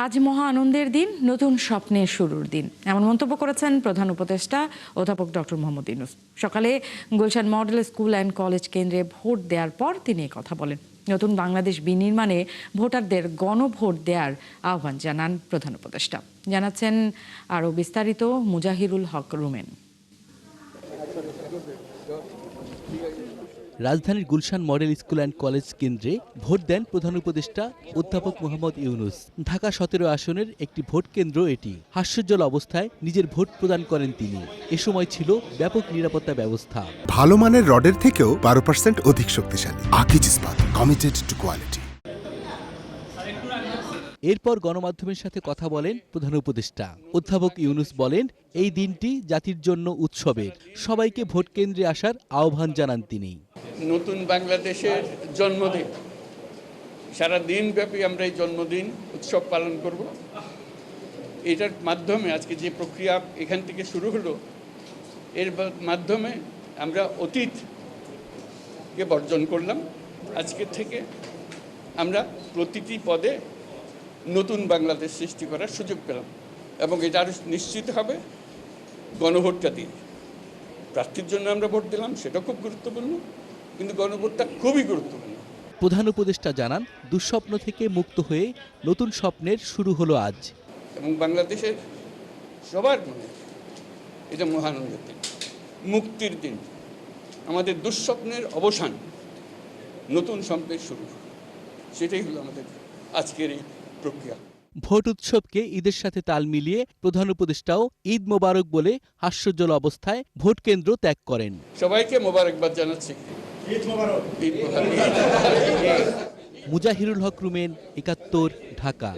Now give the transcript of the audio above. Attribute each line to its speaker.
Speaker 1: আজ মহা আনন্দের দিন, নতুন স্বপ্নের শুরুর দিন, এমন মন্তব্য করেছেন প্রধান উপদেষ্টা অধ্যাপক ডক্টর মোহাম্মদ ইউনূস। সকালে Gulshan model school and college কেন্দ্রে ভোট দেওয়ার পর তিনি কথা বলেন। নতুন বাংলাদেশ বিনির্মাণে ভোটারদের গণভোট দেওয়ার আহ্বান জানান প্রধান উপদেষ্টা। জানাচ্ছেন আরও বিস্তারিত মুজাহিরুল হক রুমেন।
Speaker 2: রাজধানীর Gulshan model school and college কেন্দ্রে ভোট দেন প্রধান উপদেষ্টা অধ্যাপক মোহাম্মদ ইউনূস। ঢাকা ১৭ আসনের একটি ভোট কেন্দ্র এটি। হাস্যোজ্জ্বল অবস্থায় নিজের ভোট প্রদান করেন তিনি। এ সময় ছিল ব্যাপক নিরাপত্তা ব্যবস্থা।
Speaker 3: ভালো মানের রডের থেকেও 12% অধিক শক্তিশালী। আকিজ ইস্পাত, কমিটেড টু কোয়ালিটি।
Speaker 2: এরপর গণমাধ্যমের সাথে কথা বলেন প্রধান উপদেষ্টা। অধ্যাপক ইউনূস বলেন, এই দিনটি জাতির জন্য উৎসবের। সবাইকে ভোট কেন্দ্রে আসার আহ্বান জানান তিনি।
Speaker 4: নতুন বাংলাদেশের জন্মদিন, সারা দিনব্যাপী আমরা এই জন্মদিন উৎসব পালন করব। এটার মাধ্যমে আজকে যে প্রক্রিয়া এখান থেকে শুরু হলো, এর মাধ্যমে আমরা অতীতকে বর্জন করলাম। আজকে থেকে আমরা প্রতিটি পদে নতুন বাংলাদেশ সৃষ্টি করার সুযোগ পেলাম, এবং এটা আরও নিশ্চিত হবে গণভোটটা দিয়ে। প্রার্থীর জন্য আমরা ভোট দিলাম, সেটা খুব গুরুত্বপূর্ণ, কিন্তু গণভোটটা খুবই গুরুত্বপূর্ণ।
Speaker 2: প্রধান উপদেষ্টা জানান, দুঃস্বপ্ন থেকে মুক্ত হয়ে নতুন স্বপ্নের শুরু হলো আজ।
Speaker 4: এবং বাংলাদেশের সবার মনে এটা মহানন্দের দিন, মুক্তির দিন, আমাদের দুঃস্বপ্নের অবসান, নতুন স্বপ্নের শুরু। সেটাই হলো আমাদের আজকের এই প্রক্রিয়া।
Speaker 2: ভোট উৎসবকে ঈদের সাথে তাল মিলিয়ে প্রধান উপদেষ্টাও ঈদ মোবারক বলে হাস্যোজ্জ্বল অবস্থায় ভোট কেন্দ্র ত্যাগ করেন।
Speaker 4: সবাইকে মোবারকবাদ জানাচ্ছি। ঈদ মোবারক। ঈদ মোবারক।
Speaker 2: মুজাহিরুল হক রুমেন, ৭১, ঢাকা।